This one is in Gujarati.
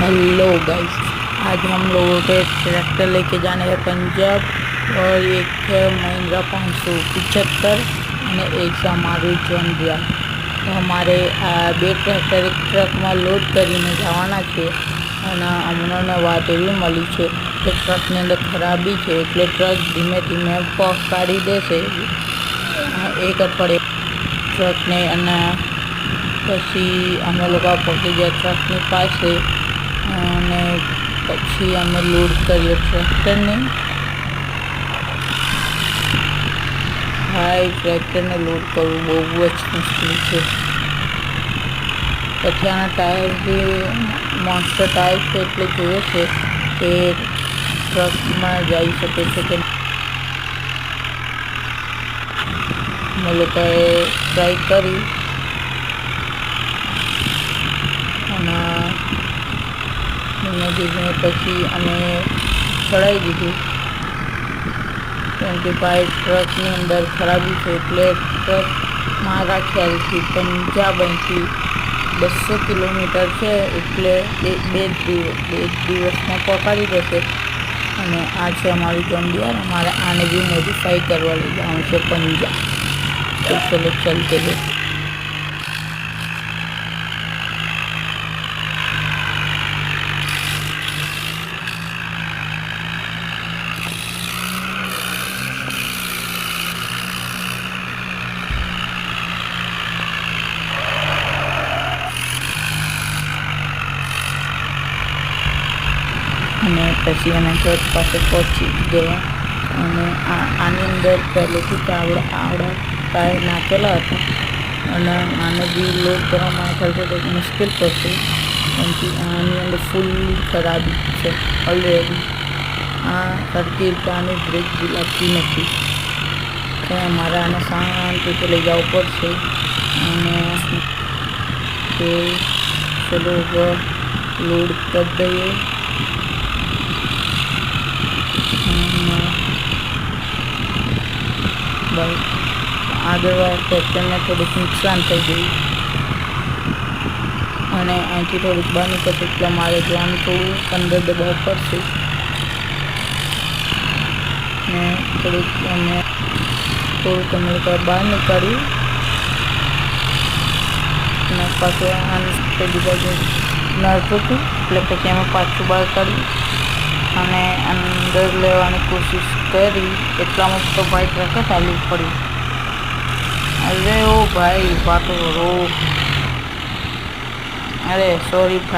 हेलो गाइस, आज हम लोगों के ट्रैक्टर लेके जाने हैं पंजाब। और एक है महिंद्रा 575 અને એક છે અમારું જોન ડિયર। તો અમારે આ બે ટ્રેક્ટર એક ટ્રકમાં લોડ કરીને જવાના છે અને અમને વાત એવી મળી છે કે ટ્રકની અંદર ખરાબી છે, એટલે ટ્રક ધીમે ધીમે કાઢી દેશે એક અઠવાડિયે ટ્રકને। અને પછી અમે લોકો પહોંચી ગયા ટ્રકની પાસે અને પછી અમે લોડ કર્યો ટ્રેક્ટરને। ભાઈ, ટ્રેક્ટરને લોડ કરવું બહુ જ મુશ્કેલ છે। પછી આના ટાયર જે મોન્સ્ટર ટાયર છે, એટલે જોઈએ છે કે ટ્રકમાં જઈ શકે છે કે અમે લોકોએ ટ્રાય કરી અને ધીમે ધીમે પછી અમે ચડાવી દીધું, કેમ કે ભાઈ ટ્રકની અંદર ખરાબી છે। એટલે ટ્રક મારા ખ્યાલથી પંજાબ અહીંથી 200 કિલોમીટર છે, એટલે બે દિવસમાં પહોંચાડી દેશે। અને આ છે અમારું જોન ડિયર। અમારે આને બી મોડિફાઈ કરવા લઈ જવાનું છે પંજાબ। તો ચલો ચલતે हैं। અને પછી અમે ટ્રક પાસે પહોંચી ગયા અને આની અંદર પહેલેથી જ આવડા ટાયર નાખેલા હતા અને આને બી લોડ કરવામાં ખર્ચો તો મુશ્કેલ પડશે, કેમ કે આની અંદર ફૂલ ખરાબી છે ઓલરેડી। આ સરખી રીતે આની બ્રેક બી લાગતી નથી, તો અમારે આને શાંતિથી લઈ જવું પડશે। અને તે ચલો લોડ કરી દઈએ। ભાઈ, આગળવાળા ટ્રેક્ટરને થોડુંક નુકસાન થઈ ગયું અને અહીંથી થોડુંક બહાર નીકળશે, એટલે મારે જવાનું થોડું અંદર દબાવ પડશે ને થોડુંક અમે લોકો બહાર નીકળ્યું અને પાછું પેલી બાજુ નડતું હતું, એટલે પછી અમે પાછું બહાર કાઢ્યું અને અંદર લેવાની કોશિશ કરી। એટલામાં તો ભાઈ ટ્રકે ચાલુ પડ્યું। અરે ઓ ભાઈ, પાટો રો, અરે સોરી ભાઈ।